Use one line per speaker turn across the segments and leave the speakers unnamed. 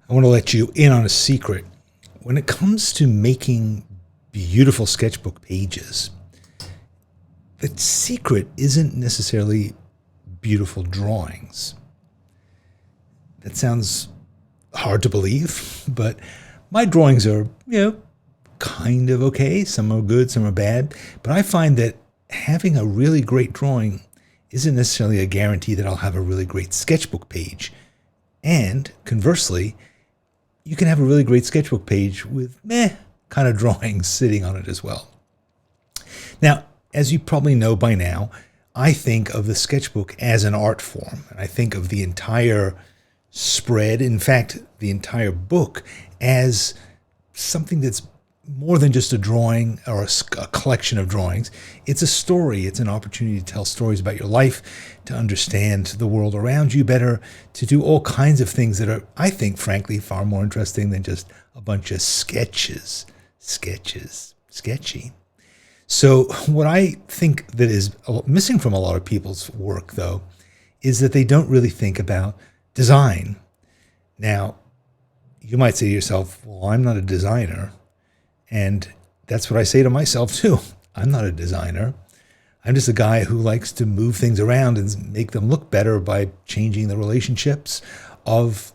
I want to let you in on a secret. When it comes to making beautiful sketchbook pages, the secret isn't necessarily beautiful drawings. That sounds hard to believe, but my drawings are, kind of okay. Some are good, some are bad. But I find that having a really great drawing isn't necessarily a guarantee that I'll have a really great sketchbook page. And conversely, you can have a really great sketchbook page with meh kind of drawings sitting on it as well. Now, as you probably know by now, I think of the sketchbook as an art form. And I think of the entire spread, in fact, the entire book, as something that's more than just a drawing or a collection of drawings. It's a story. It's an opportunity to tell stories about your life, to understand the world around you better, to do all kinds of things that are, I think, frankly, far more interesting than just a bunch of sketches. Sketchy. So what I think that is missing from a lot of people's work, though, is that they don't really think about design. Now, you might say to yourself, well, I'm not a designer. And that's what I say to myself, too. I'm not a designer. I'm just a guy who likes to move things around and make them look better by changing the relationships of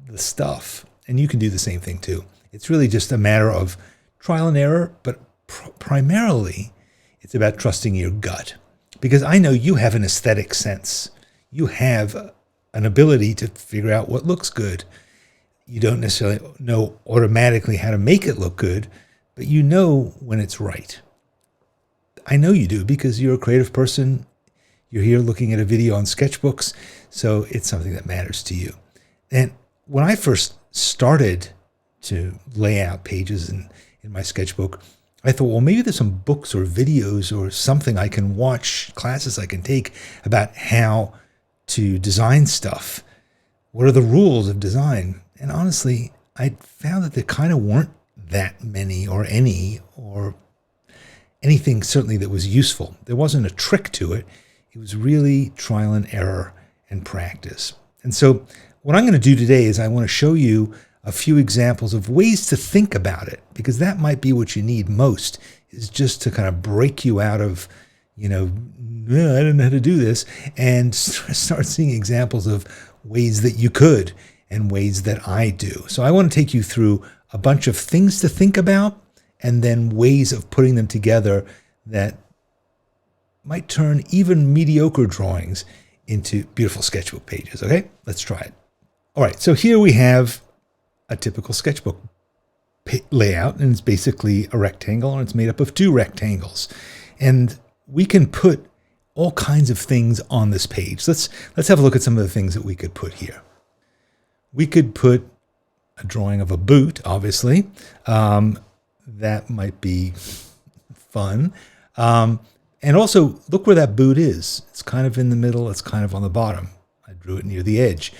the stuff. And you can do the same thing, too. It's really just a matter of trial and error, but primarily it's about trusting your gut. Because I know you have an aesthetic sense. You have an ability to figure out what looks good. You don't necessarily know automatically how to make it look good, but you know when it's right. I know you do because you're a creative person. You're here looking at a video on sketchbooks, so it's something that matters to you. And when I first started to lay out pages in my sketchbook, I thought, well, maybe there's some books or videos or something I can watch, classes I can take about how to design stuff. What are the rules of design? And honestly, I found that there kind of weren't that many or any or anything certainly that was useful. There wasn't a trick to it. It was really trial and error and practice. And so what I'm going to do today is I want to show you a few examples of ways to think about it, because that might be what you need most, is just to kind of break you out of, I don't know how to do this, and start seeing examples of ways that you could and ways that I do. So I want to take you through a bunch of things to think about and then ways of putting them together that might turn even mediocre drawings into beautiful sketchbook pages. Okay, let's try it. All right, so here we have a typical sketchbook layout, and it's basically a rectangle, and it's made up of two rectangles. And we can put all kinds of things on this page. Let's have a look at some of the things that we could put here. We could put a drawing of a boot, obviously. That might be fun. And also, look where that boot is. It's kind of in the middle. It's kind of on the bottom. I drew it near the edge.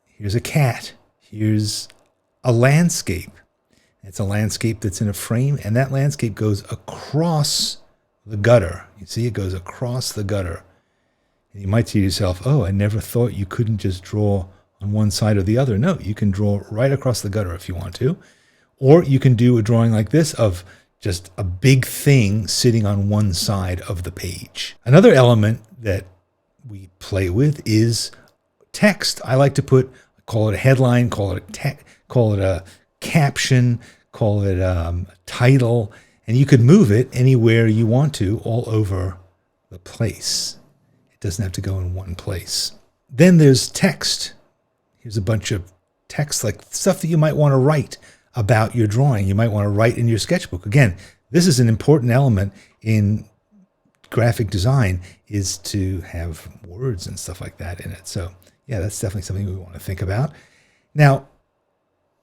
Here's a cat. Here's a landscape. It's a landscape that's in a frame, and that landscape goes across the gutter. You see, it goes across the gutter. And you might say to yourself, oh, I never thought you couldn't just draw on one side or the other. No, you can draw right across the gutter if you want to. Or you can do a drawing like this of just a big thing sitting on one side of the page. Another element that we play with is text. I like to call it a headline, call it a caption, call it a title, and you could move it anywhere you want to all over the place. It doesn't have to go in one place. Then there's text. Here's a bunch of text, like stuff that you might want to write about your drawing. You might want to write in your sketchbook. Again, this is an important element in graphic design, is to have words and stuff like that in it. So yeah, that's definitely something we want to think about. Now,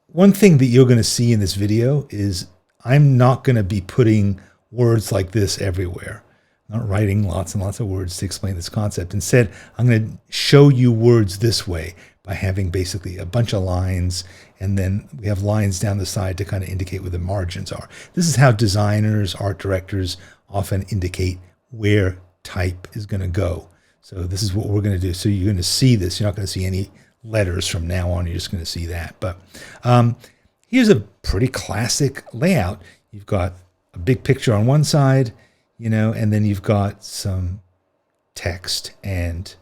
one thing that you're going to see in this video is I'm not going to be putting words like this everywhere. I'm not writing lots and lots of words to explain this concept. Instead, I'm going to show you words this way by having basically a bunch of lines, and then we have lines down the side to kind of indicate where the margins are. This is how designers, art directors often indicate where type is going to go. So this is what we're going to do. So you're going to see this. You're not going to see any letters from now on. You're just going to see that. But here's a pretty classic layout. You've got a big picture on one side, and then you've got some text and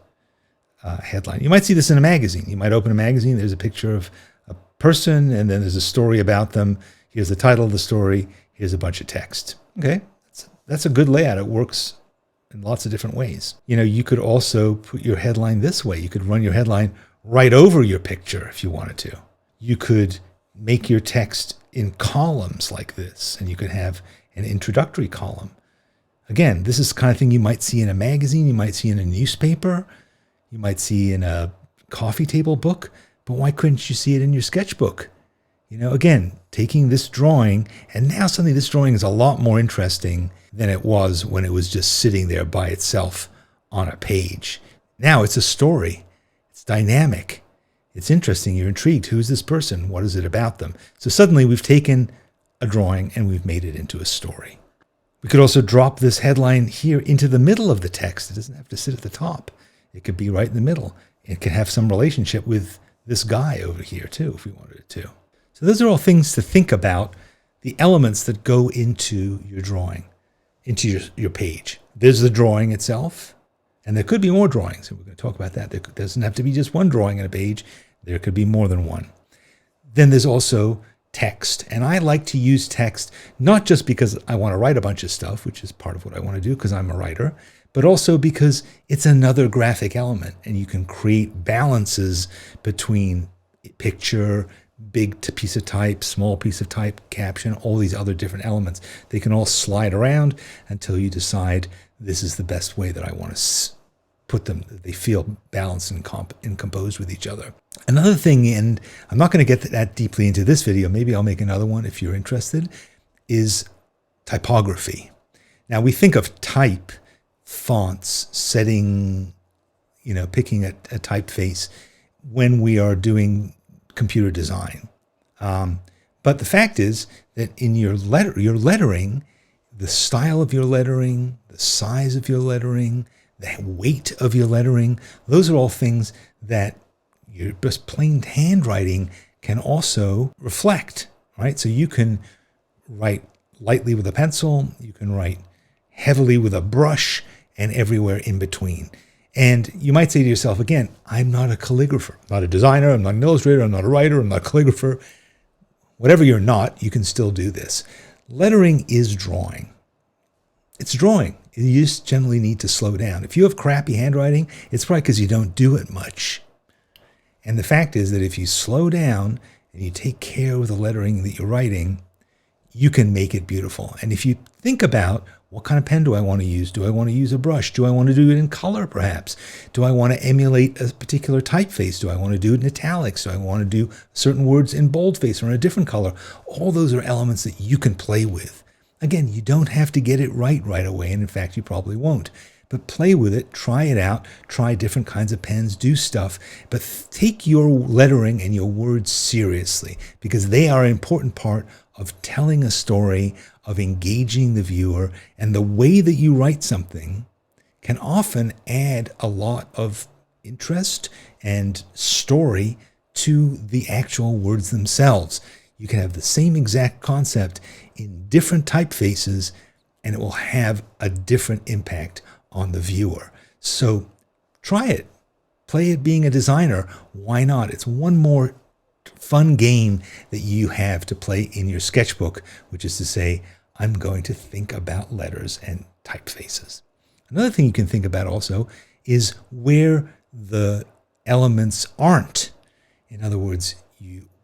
headline. You might see this in a magazine. You might open a magazine. There's a picture of a person, and then there's a story about them. Here's the title of the story. Here's a bunch of text. Okay, that's a good layout. It works in lots of different ways. You could also put your headline this way. You could run your headline right over your picture if you wanted to. You could make your text in columns like this, and you could have an introductory column. Again, this is the kind of thing you might see in a magazine, you might see in a newspaper, you might see in a coffee table book, but why couldn't you see it in your sketchbook? Again, taking this drawing, and now suddenly this drawing is a lot more interesting than it was when it was just sitting there by itself on a page. Now it's a story. It's dynamic. It's interesting. You're intrigued. Who's this person? What is it about them? So suddenly we've taken a drawing and we've made it into a story. We could also drop this headline here into the middle of the text. It doesn't have to sit at the top. It could be right in the middle. It could have some relationship with this guy over here too, if we wanted it to. So those are all things to think about, the elements that go into your drawing, into your page. There's the drawing itself, and there could be more drawings, and we're going to talk about that. There doesn't have to be just one drawing on a page. There could be more than one. Then there's also text, and I like to use text not just because I want to write a bunch of stuff, which is part of what I want to do because I'm a writer, but also because it's another graphic element, and you can create balances between picture, big piece of type, small piece of type, caption, all these other different elements. They can all slide around until you decide this is the best way that I want to put them. They feel balanced and composed with each other. Another thing, and I'm not going to get that deeply into this video, maybe I'll make another one if you're interested, is typography. Now we think of type, fonts, setting, picking a typeface when we are doing computer design. But the fact is that in your lettering, the style of your lettering, the size of your lettering, the weight of your lettering, those are all things that your just plain handwriting can also reflect, right? So you can write lightly with a pencil, you can write heavily with a brush, and everywhere in between. And you might say to yourself, again, I'm not a calligrapher, I'm not a designer, I'm not an illustrator, I'm not a writer, I'm not a calligrapher. Whatever you're not, you can still do this. Lettering is drawing. It's drawing. You just generally need to slow down. If you have crappy handwriting, it's probably because you don't do it much. And the fact is that if you slow down and you take care with the lettering that you're writing, you can make it beautiful. And if you think about what kind of pen do I want to use? Do I want to use a brush? Do I want to do it in color, perhaps? Do I want to emulate a particular typeface? Do I want to do it in italics? Do I want to do certain words in boldface or in a different color? All those are elements that you can play with. Again, you don't have to get it right away, and in fact, you probably won't. But play with it, try it out, try different kinds of pens, do stuff, but take your lettering and your words seriously, because they are an important part of telling a story, of engaging the viewer, and the way that you write something can often add a lot of interest and story to the actual words themselves. You can have the same exact concept in different typefaces, and it will have a different impact on the viewer. So try it. Play it being a designer. Why not? It's one more fun game that you have to play in your sketchbook, which is to say, I'm going to think about letters and typefaces. Another thing you can think about also is where the elements aren't. In other words,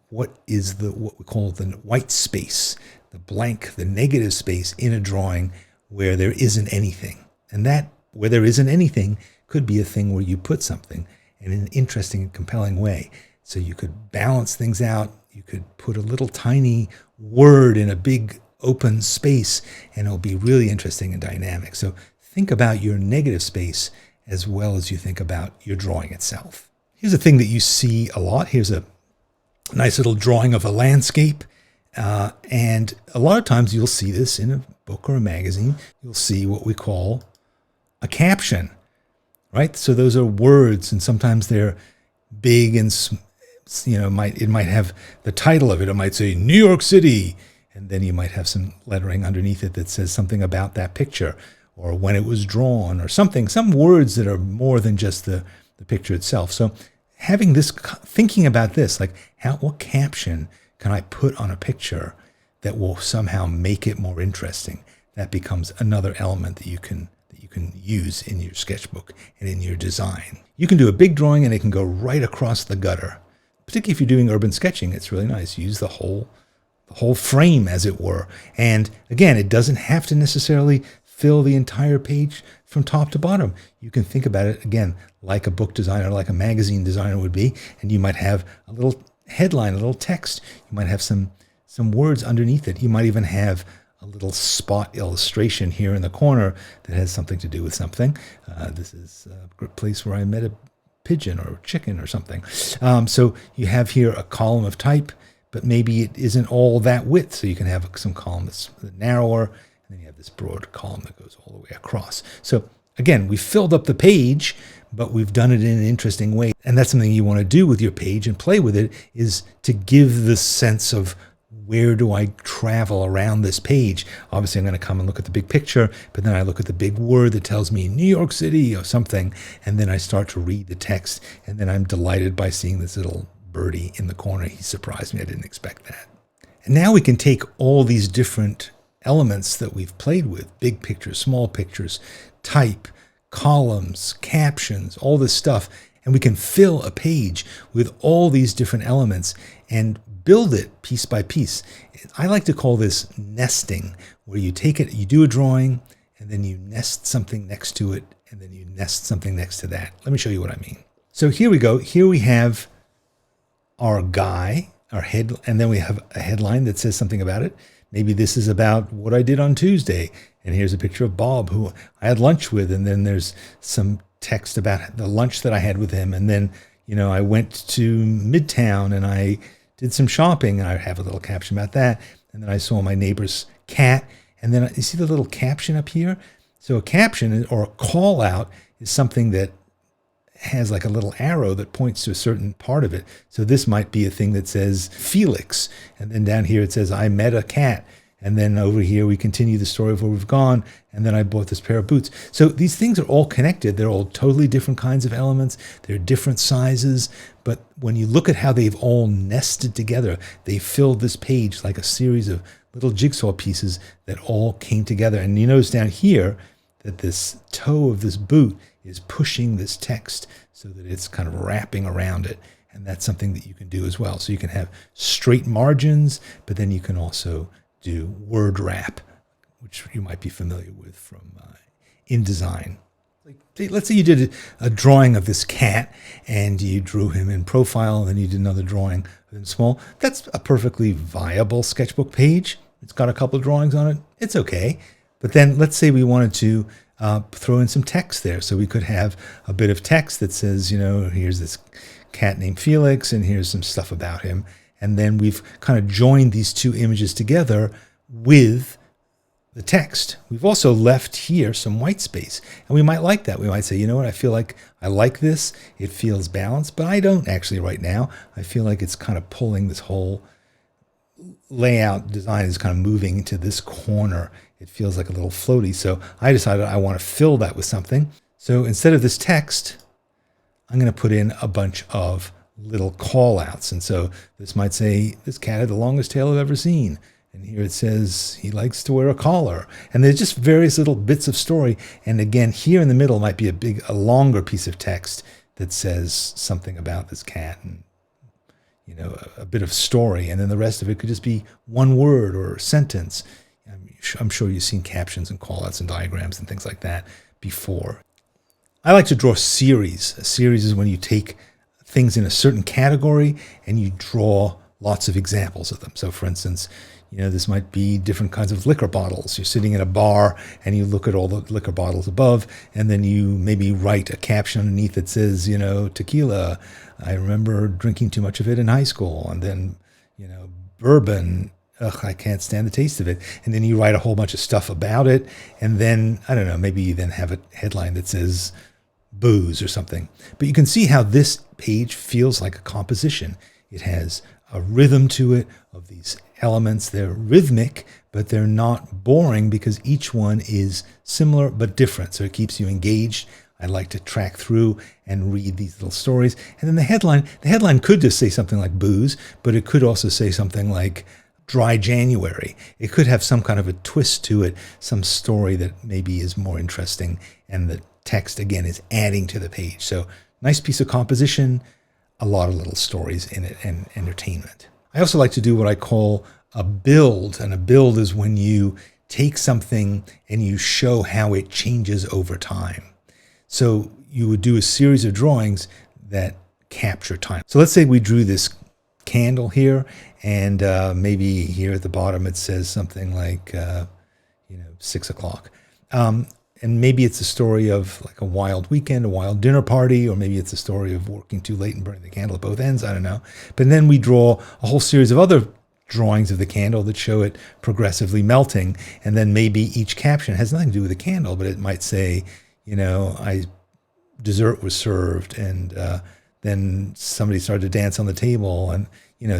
what we call the white space, the blank, the negative space in a drawing where there isn't anything. And that, where there isn't anything, could be a thing where you put something in an interesting and compelling way. So you could balance things out. You could put a little tiny word in a big open space, and it'll be really interesting and dynamic. So think about your negative space as well as you think about your drawing itself. Here's a thing that you see a lot. Here's a nice little drawing of a landscape. And a lot of times you'll see this in a book or a magazine. You'll see what we call a caption, right? So those are words, and sometimes they're big and, it might have the title of it. It might say New York City. And then you might have some lettering underneath it that says something about that picture or when it was drawn or something, some words that are more than just the picture itself. So having this, thinking about this, like what caption can I put on a picture that will somehow make it more interesting? That becomes another element that you can use in your sketchbook and in your design. You can do a big drawing and it can go right across the gutter. Particularly if you're doing urban sketching, it's really nice. Use the whole frame, as it were. And again, it doesn't have to necessarily fill the entire page from top to bottom. You can think about it, again, like a book designer, like a magazine designer would be, and you might have a little headline, a little text. You might have some words underneath it. You might even have a little spot illustration here in the corner that has something to do with something. This is a place where I met a pigeon or chicken or something. So you have here a column of type, but maybe it isn't all that width. So you can have some column that's narrower, and then you have this broad column that goes all the way across. So again, we filled up the page, but we've done it in an interesting way. And that's something you want to do with your page and play with it, is to give the sense of where do I travel around this page? Obviously, I'm going to come and look at the big picture, but then I look at the big word that tells me New York City or something, and then I start to read the text, and then I'm delighted by seeing this little birdie in the corner. He surprised me. I didn't expect that. And now we can take all these different elements that we've played with, big pictures, small pictures, type, columns, captions, all this stuff, and we can fill a page with all these different elements and build it piece by piece. I like to call this nesting, where you take it, you do a drawing, and then you nest something next to it, and then you nest something next to that. Let me show you what I mean. So here we go. Here we have our guy, our head, and then we have a headline that says something about it. Maybe this is about what I did on Tuesday. And here's a picture of Bob, who I had lunch with. And then there's some text about the lunch that I had with him. And then, I went to Midtown and I did some shopping, and I have a little caption about that. And then I saw my neighbor's cat. And then you see the little caption up here? So a caption or a call out is something that has like a little arrow that points to a certain part of it. So this might be a thing that says Felix. And then down here it says, I met a cat. And then over here we continue the story of where we've gone. And then I bought this pair of boots. So these things are all connected. They're all totally different kinds of elements. They're different sizes. But when you look at how they've all nested together, they filled this page like a series of little jigsaw pieces that all came together. And you notice down here that this toe of this boot is pushing this text so that it's kind of wrapping around it. And that's something that you can do as well. So you can have straight margins, but then you can also do word wrap, which you might be familiar with from InDesign. Let's say you did a drawing of this cat and you drew him in profile, and then you did another drawing of him small. That's a perfectly viable sketchbook page. It's got a couple of drawings on it. It's okay. But then let's say we wanted to throw in some text there. So we could have a bit of text that says, here's this cat named Felix, and here's some stuff about him. And then we've kind of joined these two images together with the text. We've also left here some white space, and we might like that. We might say, I feel like I like this. It feels balanced, but I don't actually right now. I feel like it's kind of pulling this whole layout design is kind of moving into this corner. It feels like a little floaty. So I decided I want to fill that with something. So instead of this text, I'm going to put in a bunch of little call outs. And so this might say, this cat had the longest tail I've ever seen. And here it says he likes to wear a collar. And there's just various little bits of story. And again, here in the middle might be a longer piece of text that says something about this cat and, a bit of story. And then the rest of it could just be one word or a sentence. I'm sure you've seen captions and callouts and diagrams and things like that before. I like to draw series. A series is when you take things in a certain category and you draw lots of examples of them. So for instance, this might be different kinds of liquor bottles. You're sitting in a bar and you look at all the liquor bottles above, and then you maybe write a caption underneath that says, tequila. I remember drinking too much of it in high school. And then, bourbon. Ugh, I can't stand the taste of it. And then you write a whole bunch of stuff about it. And then, I don't know, maybe you then have a headline that says booze or something. But you can see how this page feels like a composition. It has a rhythm to it of these elements. They're rhythmic, but they're not boring because each one is similar but different. So it keeps you engaged. I like to track through and read these little stories. And then the headline could just say something like booze, but it could also say something like dry January. It could have some kind of a twist to it, some story that maybe is more interesting, and the text again is adding to the page. So nice piece of composition, a lot of little stories in it, and entertainment. I also like to do what I call a build, and a build is when you take something and you show how it changes over time. So you would do a series of drawings that capture time. So let's say we drew this candle here, and maybe here at the bottom it says something like 6 o'clock. And maybe it's a story of like a wild weekend, a wild dinner party, or maybe it's a story of working too late and burning the candle at both ends. I don't know. But then we draw a whole series of other drawings of the candle that show it progressively melting. And then maybe each caption has nothing to do with the candle, but it might say, dessert was served, and then somebody started to dance on the table, and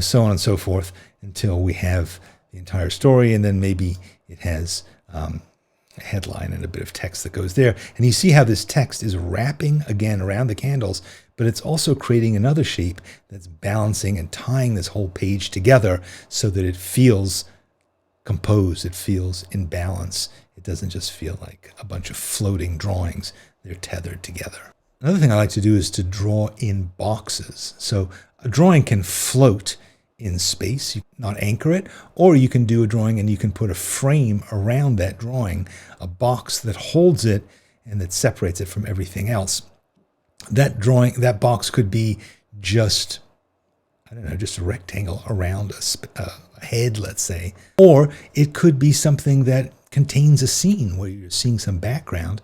so on and so forth, until we have the entire story. And then maybe it has a headline and a bit of text that goes there. And you see how this text is wrapping again around the candles, but it's also creating another shape that's balancing and tying this whole page together so that it feels composed, it feels in balance. It doesn't just feel like a bunch of floating drawings. They're tethered together. Another thing I like to do is to draw in boxes. So a drawing can float in space, you not anchor it, or you can do a drawing and you can put a frame around that drawing, a box that holds it and that separates it from everything else. That box could be just a rectangle around a head, let's say, or it could be something that contains a scene where you're seeing some background,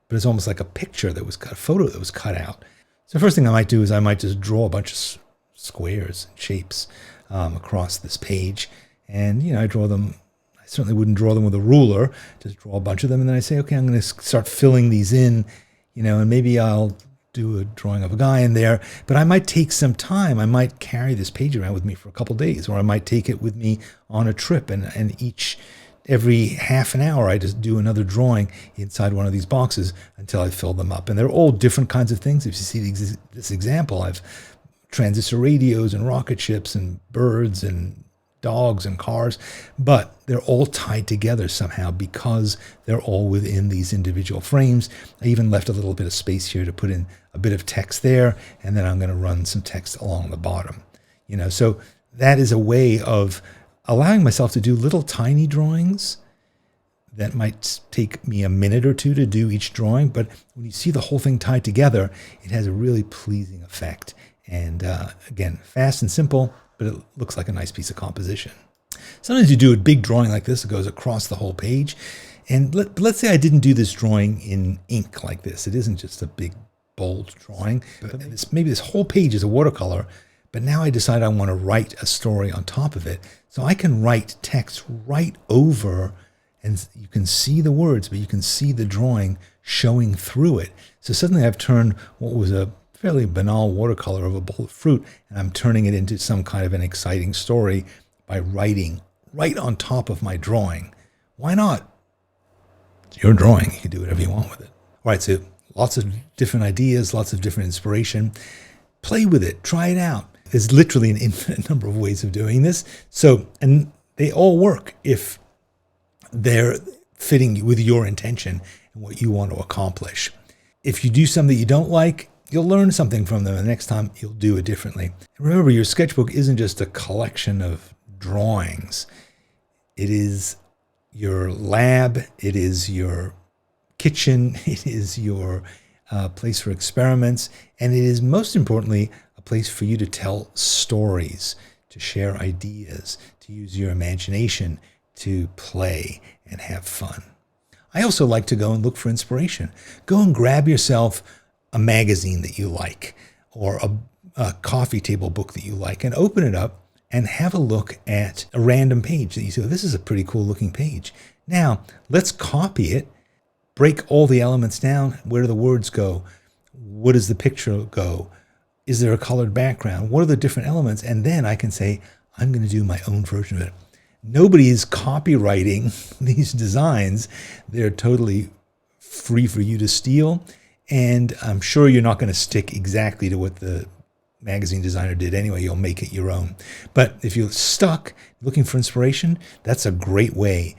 but it's almost like a picture that was cut, a photo that was cut out. So the first thing I might do is I might just draw a bunch of squares and shapes across this page. And, I draw them. I certainly wouldn't draw them with a ruler, just draw a bunch of them. And then I say, okay, I'm going to start filling these in, and maybe I'll do a drawing of a guy in there, but I might take some time. I might carry this page around with me for a couple days, or I might take it with me on a trip, and every half an hour, I just do another drawing inside one of these boxes until I fill them up. And they're all different kinds of things. If you see this example, I've transistor radios and rocket ships and birds and dogs and cars, but they're all tied together somehow because they're all within these individual frames. I even left a little bit of space here to put in a bit of text there, and then I'm going to run some text along the bottom. So that is a way of allowing myself to do little tiny drawings that might take me a minute or two to do each drawing, but when you see the whole thing tied together, it has a really pleasing effect. And again, fast and simple, but it looks like a nice piece of composition. Sometimes you do a big drawing like this that goes across the whole page. And let's say I didn't do this drawing in ink like this. It isn't just a big, bold drawing. But maybe this whole page is a watercolor, but now I decide I want to write a story on top of it. So I can write text right over, and you can see the words, but you can see the drawing showing through it. So suddenly I've turned what was a fairly banal watercolor of a bowl of fruit, and I'm turning it into some kind of an exciting story by writing right on top of my drawing. Why not? It's your drawing. You can do whatever you want with it. All right, so lots of different ideas, lots of different inspiration. Play with it. Try it out. There's literally an infinite number of ways of doing this. So, and they all work if they're fitting with your intention and what you want to accomplish. If you do something you don't like, you'll learn something from them, and the next time you'll do it differently. And remember, your sketchbook isn't just a collection of drawings. It is your lab. It is your kitchen. It is your place for experiments. And it is, most importantly, a place for you to tell stories, to share ideas, to use your imagination, to play and have fun. I also like to go and look for inspiration. Go and grab yourself a magazine that you like, or a coffee table book that you like, and open it up and have a look at a random page that you say, this is a pretty cool looking page. Now, let's copy it, break all the elements down. Where do the words go? Where does the picture go? Is there a colored background? What are the different elements? And then I can say, I'm going to do my own version of it. Nobody is copywriting these designs. They're totally free for you to steal. And I'm sure you're not going to stick exactly to what the magazine designer did anyway. You'll make it your own. But if you're stuck looking for inspiration, that's a great way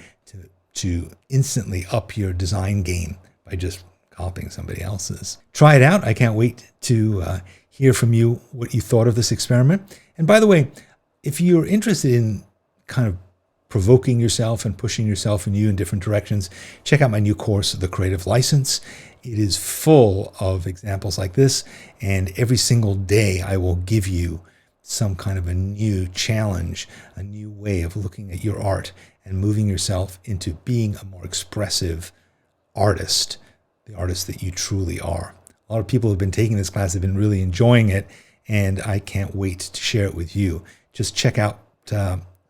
to instantly up your design game by just copying somebody else's. Try it out. I can't wait to hear from you what you thought of this experiment. And by the way, if you're interested in kind of provoking yourself and pushing yourself and you in different directions, check out my new course, The Creative License. It is full of examples like this, and every single day I will give you some kind of a new challenge, a new way of looking at your art and moving yourself into being a more expressive artist, the artist that you truly are. A lot of people who have been taking this class have been really enjoying it, and I can't wait to share it with you. Just check out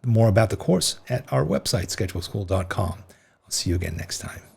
more about the course at our website, sketchbookskool.com. I'll see you again next time.